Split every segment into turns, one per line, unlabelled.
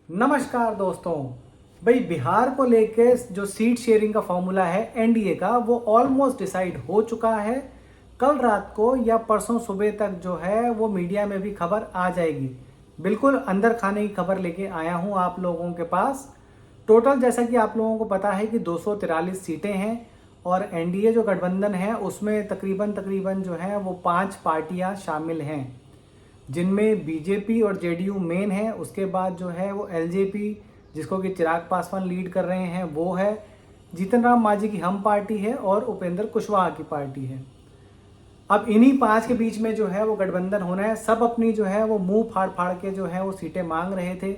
नमस्कार दोस्तों। भाई बिहार को लेके जो सीट शेयरिंग का फॉर्मूला है एनडीए का वो ऑलमोस्ट डिसाइड हो चुका है। कल रात को या परसों सुबह तक जो है वो मीडिया में भी खबर आ जाएगी। बिल्कुल अंदर खाने की खबर लेके आया हूँ आप लोगों के पास। टोटल जैसा कि आप लोगों को पता है कि 243 सीटें हैं और एनडीए जो गठबंधन है उसमें तकरीबन तकरीबन जो है वो 5 पार्टियां शामिल हैं, जिनमें बीजेपी और जेडीयू मेन है। उसके बाद जो है वो एलजेपी जिसको कि चिराग पासवान लीड कर रहे हैं वो है, जीतन राम मांझी की हम पार्टी है और उपेंद्र कुशवाहा की पार्टी है। अब इन्हीं 5 के बीच में जो है वो गठबंधन होना है। सब अपनी जो है वो मुंह फाड़ फाड़ के जो है वो सीटें मांग रहे थे।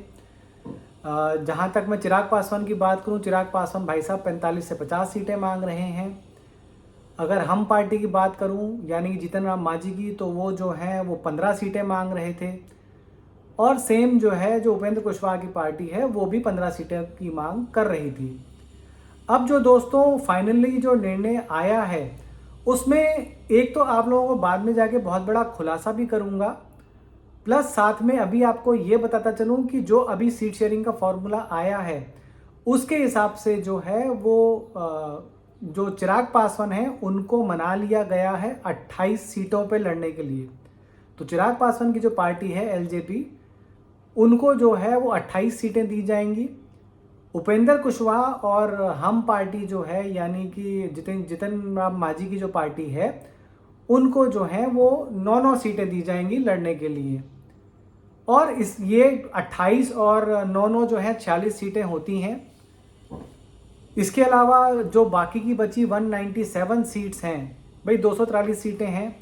जहां तक मैं चिराग पासवान की बात करूं, चिराग पासवान भाई साहब 45 से 50 सीटें मांग रहे हैं। अगर हम पार्टी की बात करूं यानी कि जीतन राम मांझी की, तो वो जो है वो 15 सीटें मांग रहे थे। और सेम जो है जो उपेंद्र कुशवाहा की पार्टी है वो भी 15 सीटें की मांग कर रही थी। अब जो दोस्तों फाइनली जो निर्णय आया है उसमें एक तो आप लोगों को बाद में जाके बहुत बड़ा खुलासा भी करूंगा, प्लस साथ में अभी आपको ये बताता चलूं कि जो अभी सीट शेयरिंग का फॉर्मूला आया है उसके हिसाब से जो है वो जो चिराग पासवान है उनको मना लिया गया है 28 सीटों पे लड़ने के लिए। तो चिराग पासवान की जो पार्टी है एलजेपी, उनको जो है वो 28 सीटें दी जाएंगी। उपेंद्र कुशवाहा और हम पार्टी जो है यानी कि जितन राम मांझी की जो पार्टी है उनको जो है वो 9-9 सीटें दी जाएंगी लड़ने के लिए। और इस ये 28 और 9-9 जो है 46 सीटें होती हैं। इसके अलावा जो बाकी की बची 197 सीट्स हैं, भाई 243 सीटें हैं,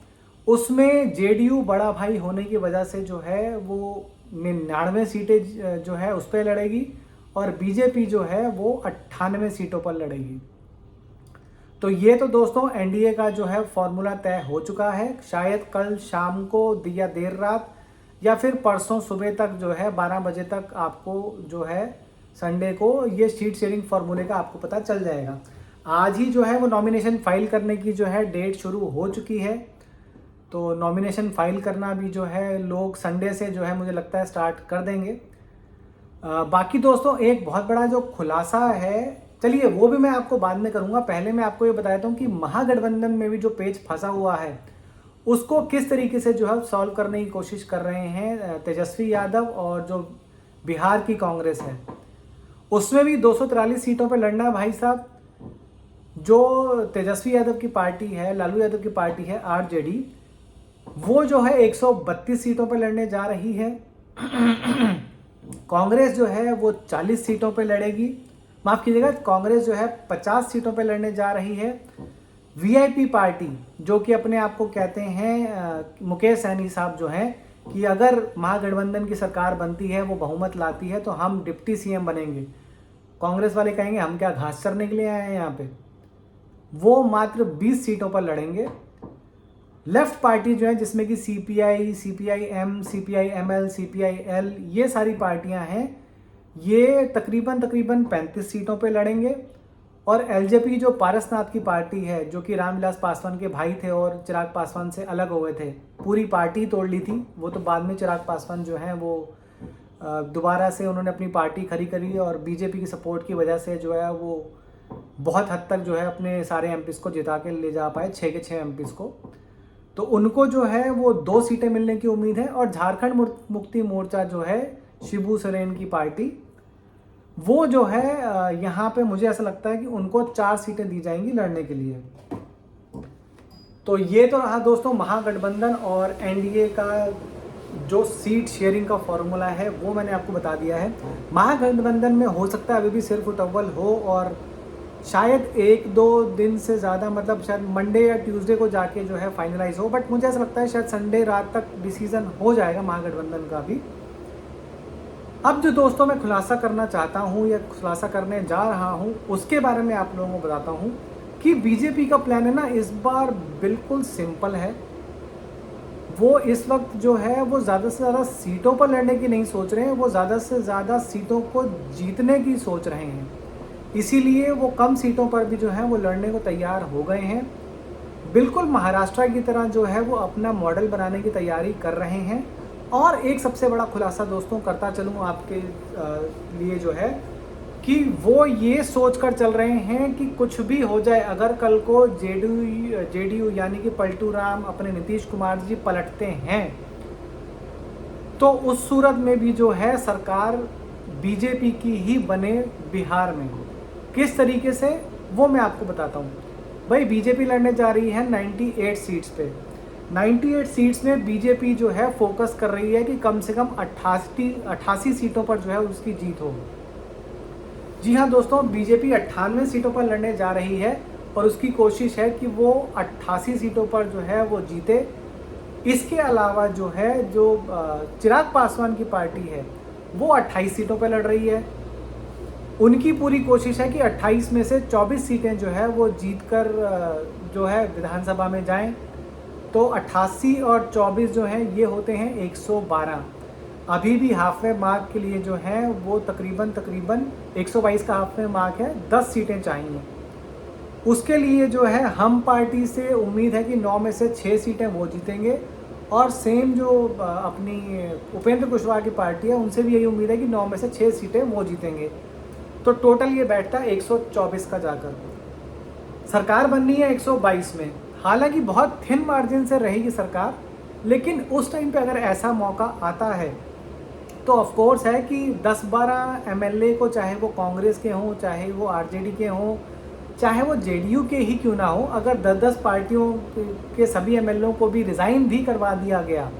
उसमें जेडीयू बड़ा भाई होने की वजह से जो है वो 99 सीटें जो है उस पर लड़ेगी और बीजेपी जो है वो 98 सीटों पर लड़ेगी। तो ये तो दोस्तों एनडीए का जो है फॉर्मूला तय हो चुका है। शायद कल शाम को या देर रात या फिर परसों सुबह तक जो है 12 बजे तक आपको जो है संडे को ये सीट शेयरिंग फार्मूले का आपको पता चल जाएगा। आज ही जो है वो नॉमिनेशन फाइल करने की जो है डेट शुरू हो चुकी है। तो नॉमिनेशन फाइल करना भी जो है लोग संडे से जो है मुझे लगता है स्टार्ट कर देंगे। बाकी दोस्तों एक बहुत बड़ा जो खुलासा है, चलिए वो भी मैं आपको बाद में करूंगा। पहले मैं आपको ये बताता हूँ कि महागठबंधन में भी जो पेच फंसा हुआ है उसको किस तरीके से जो है सॉल्व करने की कोशिश कर रहे हैं तेजस्वी यादव और जो बिहार की कांग्रेस है। उसमें भी 243 सीटों पर लड़ना है भाई साहब। जो तेजस्वी यादव की पार्टी है, लालू यादव की पार्टी है आरजेडी, वो जो है 132 सीटों पर लड़ने जा रही है। कांग्रेस जो है वो 40 सीटों पर लड़ेगी, माफ कीजिएगा, कांग्रेस जो है 50 सीटों पर लड़ने जा रही है। वीआईपी पार्टी जो कि अपने आप को कहते हैं मुकेश सहनी साहब जो हैं कि अगर महागठबंधन की सरकार बनती है, वो बहुमत लाती है तो हम डिप्टी सीएम बनेंगे। कांग्रेस वाले कहेंगे हम क्या घास चरने के लिए आए हैं यहाँ पे। वो मात्र 20 सीटों पर लड़ेंगे। लेफ्ट पार्टी जो है जिसमें कि सीपीआई, सीपीआई-एम, सीपीआई-एमएल, सीपीआई-एल, ये सारी पार्टियां हैं, ये तकरीबन तकरीबन 35 सीटों पे लड़ेंगे। और एलजेपी जो पारसनाथ की पार्टी है जो कि रामविलास पासवान के भाई थे और चिराग पासवान से अलग हो गए थे, पूरी पार्टी ही तोड़ ली थी वो, तो बाद में चिराग पासवान जो है वो दोबारा से उन्होंने अपनी पार्टी खड़ी करी और बीजेपी की सपोर्ट की वजह से जो है वो बहुत हद तक जो है अपने सारे एमपीज़ को जिता के ले जा पाए, 6 के 6 एमपीज़ को। तो उनको जो है वो 2 सीटें मिलने की उम्मीद है। और झारखंड मुक्ति मोर्चा जो है शिबू सोरेन की पार्टी, वो जो है यहाँ पे मुझे ऐसा लगता है कि उनको 4 सीटें दी जाएंगी लड़ने के लिए। तो ये तो रहा दोस्तों महागठबंधन और एनडीए का जो सीट शेयरिंग का फॉर्मूला है वो मैंने आपको बता दिया है। महागठबंधन में हो सकता है अभी भी सिर्फ उटव्वल हो और शायद 1-2 दिन से ज़्यादा, मतलब शायद मंडे या ट्यूसडे को जाके जो है फाइनलाइज हो, बट मुझे ऐसा लगता है शायद संडे रात तक डिसीजन हो जाएगा महागठबंधन का भी। अब जो दोस्तों मैं खुलासा करना चाहता हूँ या खुलासा करने जा रहा हूँ उसके बारे में आप लोगों को बताता हूँ कि बीजेपी का प्लान है ना इस बार बिल्कुल सिंपल है। वो इस वक्त जो है वो ज़्यादा से ज़्यादा सीटों पर लड़ने की नहीं सोच रहे हैं, वो ज़्यादा से ज़्यादा सीटों को जीतने की सोच रहे हैं। इसीलिए वो कम सीटों पर भी जो है वो लड़ने को तैयार हो गए हैं। बिल्कुल महाराष्ट्र की तरह जो है वो अपना मॉडल बनाने की तैयारी कर रहे हैं और एक सबसे बड़ा खुलासा दोस्तों करता चलूँ आपके लिए जो है कि वो ये सोच कर चल रहे हैं कि कुछ भी हो जाए, अगर कल को जेडीयू यानी कि पलटू राम अपने नीतीश कुमार जी पलटते हैं तो उस सूरत में भी जो है सरकार बीजेपी की ही बने बिहार में। किस तरीके से वो मैं आपको बताता हूँ। भाई बीजेपी लड़ने जा रही है 98 सीट्स पे। 98 सीट्स में बीजेपी जो है फोकस कर रही है कि कम से कम 88 सीटों पर जो है उसकी जीत हो। जी हाँ दोस्तों, बीजेपी 98 सीटों पर लड़ने जा रही है और उसकी कोशिश है कि वो 88 सीटों पर जो है वो जीते। इसके अलावा जो है जो चिराग पासवान की पार्टी है वो 28 सीटों पर लड़ रही है। उनकी पूरी कोशिश है कि 28 में से 24 सीटें जो है वो जीतकर जो है विधानसभा में जाएं। तो 88 और 24 जो हैं ये होते हैं 112। अभी भी हाफवे मार्क के लिए जो है वो तकरीबन 122 का हाफवे मार्क है, 10 सीटें चाहिए। उसके लिए जो है हम पार्टी से उम्मीद है कि 9 में से 6 सीटें वो जीतेंगे और सेम जो अपनी उपेंद्र कुशवाहा की पार्टी है उनसे भी यही उम्मीद है कि 9 में से 6 सीटें वो जीतेंगे। तो टोटल ये बैठता है 124 का जाकर। सरकार बननी है 122 में, हालांकि बहुत थिन मार्जिन से रहेगी सरकार, लेकिन उस टाइम पे अगर ऐसा मौका आता है तो ऑफ कोर्स है कि 10-12 एमएलए को, चाहे वो कांग्रेस के हों, चाहे वो आरजेडी के हों, चाहे वो जेडीयू के ही क्यों ना हो, अगर 10-10 पार्टियों के सभी एमएलए को भी रिज़ाइन भी करवा दिया गया,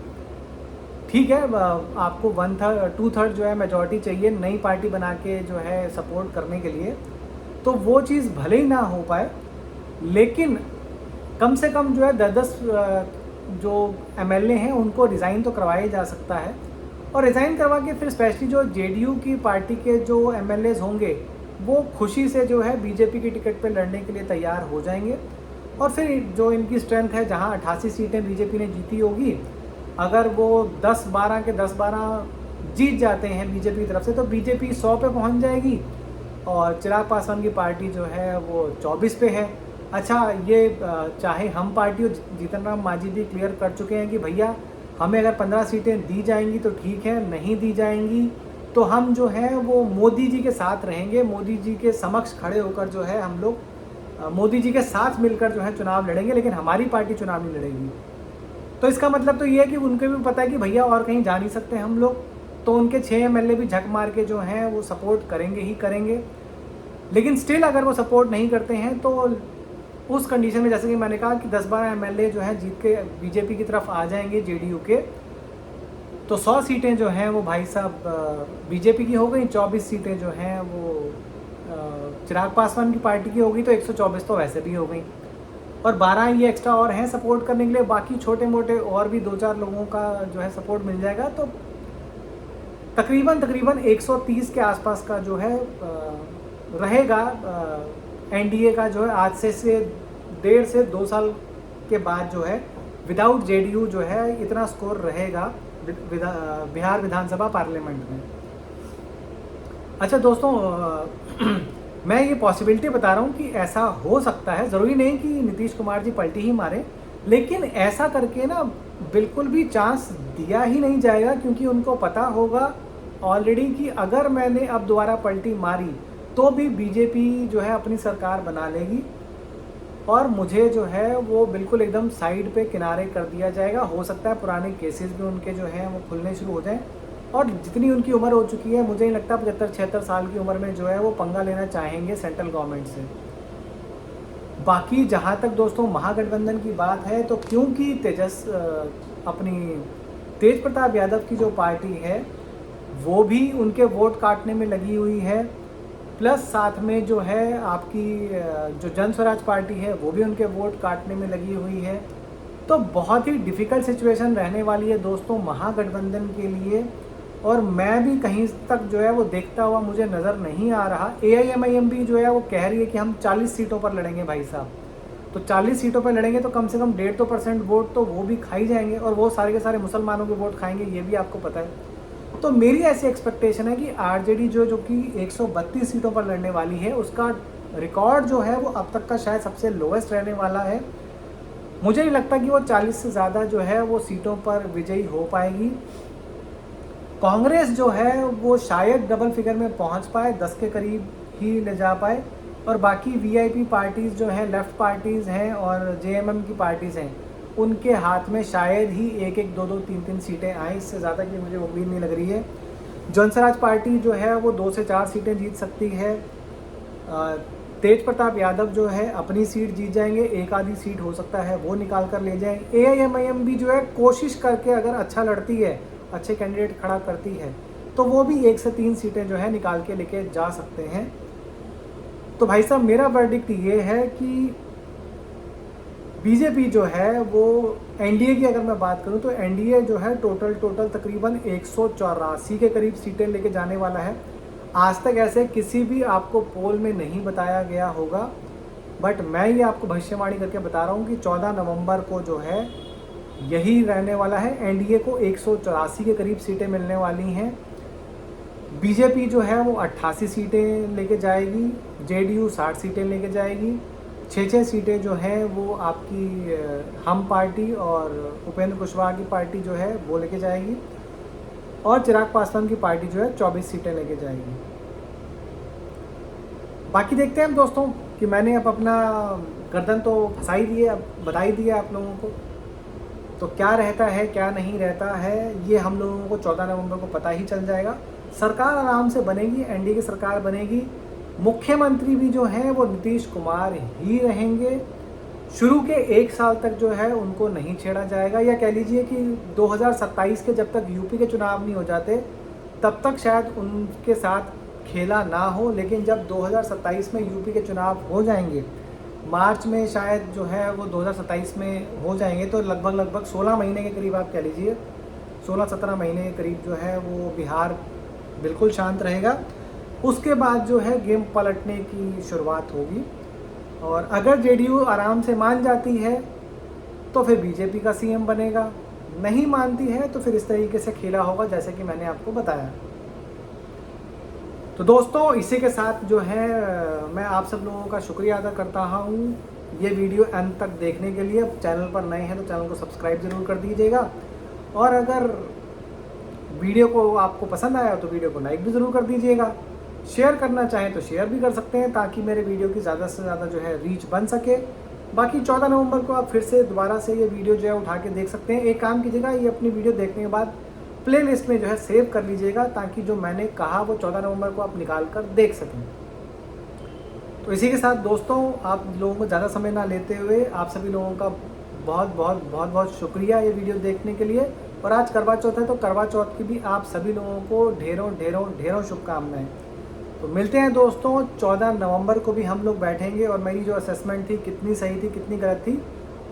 ठीक है, आपको 2/3 जो है मेजॉरिटी चाहिए नई पार्टी बना के जो है सपोर्ट करने के लिए, तो वो चीज़ भले ही ना हो पाए, लेकिन कम से कम जो है 10-10 जो एमएलए हैं उनको रिज़ाइन तो करवाया जा सकता है। और रिज़ाइन करवा के फिर स्पेशली जो जेडीयू की पार्टी के जो एमएलएज होंगे वो खुशी से जो है बीजेपी की टिकट पे लड़ने के लिए तैयार हो जाएंगे। और फिर जो इनकी स्ट्रेंथ है, जहां 88 सीटें बीजेपी ने जीती होगी, अगर वो 10-12 के 10-12 जीत जाते हैं बीजेपी की तरफ से, तो बीजेपी 100 पे पहुंच जाएगी और चिराग पासवान की पार्टी जो है वो 24 पे है। अच्छा, ये चाहे हम पार्टी और जीतन राम मांझी भी क्लियर कर चुके हैं कि भैया हमें अगर 15 सीटें दी जाएंगी तो ठीक है, नहीं दी जाएंगी तो हम जो है वो मोदी जी के साथ रहेंगे, मोदी जी के समक्ष खड़े होकर जो है हम लोग मोदी जी के साथ मिलकर जो है चुनाव लड़ेंगे, लेकिन हमारी पार्टी चुनाव नहीं लड़ेगी। तो इसका मतलब तो ये है कि उनको भी पता है कि भैया और कहीं जा नहीं सकते हम लोग, तो उनके 6 एमएलए भी झक मार के जो हैं वो सपोर्ट करेंगे ही करेंगे। लेकिन स्टिल अगर वो सपोर्ट नहीं करते हैं तो उस कंडीशन में, जैसे कि मैंने कहा कि 10-12 एमएलए जो हैं जीत के बीजेपी की तरफ आ जाएंगे जेडीयू के, तो 100 सीटें जो हैं वो भाई साहब बीजेपी की हो गई, 24 सीटें जो हैं वो चिराग पासवान की पार्टी की हो गई, तो 124 तो वैसे भी हो गई और 12 ये एक्स्ट्रा और हैं सपोर्ट करने के लिए। बाकी छोटे मोटे और भी 2-4 लोगों का जो है सपोर्ट मिल जाएगा, तो तकरीबन 130 के आसपास का जो है रहेगा एनडीए का जो है आज से 1.5 से 2 साल के बाद जो है विदाउट जेडीयू जो है इतना स्कोर रहेगा बिहार विधानसभा पार्लियामेंट में। अच्छा दोस्तों, मैं ये पॉसिबिलिटी बता रहा हूँ कि ऐसा हो सकता है, ज़रूरी नहीं कि नीतीश कुमार जी पलटी ही मारे, लेकिन ऐसा करके ना बिल्कुल भी चांस दिया ही नहीं जाएगा, क्योंकि उनको पता होगा ऑलरेडी कि अगर मैंने अब दोबारा पलटी मारी तो भी बीजेपी जो है अपनी सरकार बना लेगी और मुझे जो है वो बिल्कुल एकदम साइड पे किनारे कर दिया जाएगा। हो सकता है पुराने केसेस भी उनके जो हैं वो खुलने शुरू हो जाएं और जितनी उनकी उम्र हो चुकी है, मुझे नहीं लगता 75-76 साल की उम्र में जो है वो पंगा लेना चाहेंगे सेंट्रल गवर्नमेंट से। बाकी जहाँ तक दोस्तों महागठबंधन की बात है, तो क्योंकि अपनी तेज प्रताप यादव की जो पार्टी है वो भी उनके वोट काटने में लगी हुई है, प्लस साथ में जो है आपकी जो जन स्वराज पार्टी है वो भी उनके वोट काटने में लगी हुई है। तो बहुत ही डिफ़िकल्ट सिचुएशन रहने वाली है दोस्तों महागठबंधन के लिए, और मैं भी कहीं तक जो है वो देखता हुआ मुझे नज़र नहीं आ रहा। AIMIM भी जो है वो कह रही है कि हम 40 सीटों पर लड़ेंगे भाई साहब, तो 40 सीटों पर लड़ेंगे तो कम से कम 1.5% वोट तो वो भी खाई जाएंगे, और वो सारे के सारे मुसलमानों के वोट खाएंगे, ये भी आपको पता है। तो मेरी ऐसी एक्सपेक्टेशन है कि आरजेडी जो कि 132 सीटों पर लड़ने वाली है, उसका रिकॉर्ड जो है वो अब तक का शायद सबसे लोएस्ट रहने वाला है। मुझे नहीं लगता कि वो 40 से ज़्यादा जो है वो सीटों पर विजयी हो पाएगी। कांग्रेस जो है वो शायद डबल फिगर में पहुंच पाए, 10 के करीब ही ले जा पाए, और बाकी वीआईपी पार्टीज़ जो हैं, लेफ़्ट पार्टीज़ हैं और जेएमएम की पार्टीज़ हैं, उनके हाथ में शायद ही एक एक, दो दो, तीन तीन सीटें आएँ। इससे ज़्यादा की मुझे उम्मीद नहीं लग रही है। जनसराज पार्टी जो है वो 2 से 4 सीटें जीत सकती है। तेज प्रताप यादव जो है अपनी सीट जीत जाएंगे, एक आधी सीट हो सकता है वो निकाल कर ले जाएं। एआईएमआईएम भी जो है कोशिश करके अगर अच्छा लड़ती है, अच्छे कैंडिडेट खड़ा करती है, तो वो भी 1 से 3 सीटें जो है निकाल के लेके जा सकते हैं। तो भाई साहब मेरा वर्डिक्ट ये है कि बीजेपी जो है वो एनडीए की अगर मैं बात करूं तो एनडीए जो है टोटल तकरीबन 184 के करीब सीटें लेके जाने वाला है। आज तक ऐसे किसी भी आपको पोल में नहीं बताया गया होगा, बट मैं ये आपको भविष्यवाणी करके बता रहा हूँ कि 14 नवंबर को जो है यही रहने वाला है। एनडीए को 184 के करीब सीटें मिलने वाली हैं। बीजेपी जो है वो 88 सीटें लेके जाएगी, जेडीयू 60 सीटें लेके जाएगी, 6 सीटें जो हैं वो आपकी हम पार्टी और उपेंद्र कुशवाहा की पार्टी जो है वो लेके जाएगी, और चिराग पासवान की पार्टी जो है 24 सीटें लेके जाएगी। बाकी देखते हैं हम दोस्तों कि मैंने अब अपना गर्दन तो फंसा ही दिए, अब बता ही दिया आप लोगों को, तो क्या रहता है क्या नहीं रहता है ये हम लोगों को 14 नवंबर को पता ही चल जाएगा। सरकार आराम से बनेगी, एनडीए की सरकार बनेगी। मुख्यमंत्री भी जो हैं वो नीतीश कुमार ही रहेंगे। शुरू के 1 साल तक जो है उनको नहीं छेड़ा जाएगा, या कह लीजिए कि 2027 के जब तक यूपी के चुनाव नहीं हो जाते तब तक शायद उनके साथ खेला ना हो। लेकिन जब 2027 में यूपी के चुनाव हो जाएंगे, मार्च में शायद जो है वो 2027 में हो जाएंगे, तो लगभग 16 महीने के करीब आप कह लीजिए 16-17 महीने के करीब जो है वो बिहार बिल्कुल शांत रहेगा। उसके बाद जो है गेम पलटने की शुरुआत होगी, और अगर जेडीयू आराम से मान जाती है तो फिर बीजेपी का सीएम बनेगा, नहीं मानती है तो फिर इस तरीके से खेला होगा जैसे कि मैंने आपको बताया। तो दोस्तों इसी के साथ जो है मैं आप सब लोगों का शुक्रिया अदा करता हूँ ये वीडियो अंत तक देखने के लिए। चैनल पर नए हैं तो चैनल को सब्सक्राइब ज़रूर कर दीजिएगा, और अगर वीडियो को आपको पसंद आया तो वीडियो को लाइक भी ज़रूर कर दीजिएगा। शेयर करना चाहें तो शेयर भी कर सकते हैं, ताकि मेरे वीडियो की ज़्यादा से ज़्यादा जो है रीच बन सके। बाकी 14 नवंबर को आप फिर से दोबारा से ये वीडियो जो है उठा के देख सकते हैं। एक काम कीजिएगा, ये अपनी वीडियो देखने के बाद प्लेलिस्ट में जो है सेव कर लीजिएगा, ताकि जो मैंने कहा वो 14 नवंबर को आप निकाल कर देख सकें। तो इसी के साथ दोस्तों आप लोगों को ज़्यादा समय ना लेते हुए आप सभी लोगों का बहुत शुक्रिया ये वीडियो देखने के लिए। और आज करवा चौथ है, तो करवा चौथ की भी आप सभी लोगों को ढेरों शुभकामनाएं। तो मिलते हैं दोस्तों 14 नवंबर को भी हम लोग बैठेंगे, और मेरी जो असेसमेंट थी कितनी सही थी कितनी गलत थी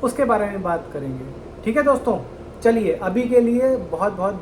उसके बारे में बात करेंगे। ठीक है दोस्तों, चलिए अभी के लिए बहुत धन्यवाद।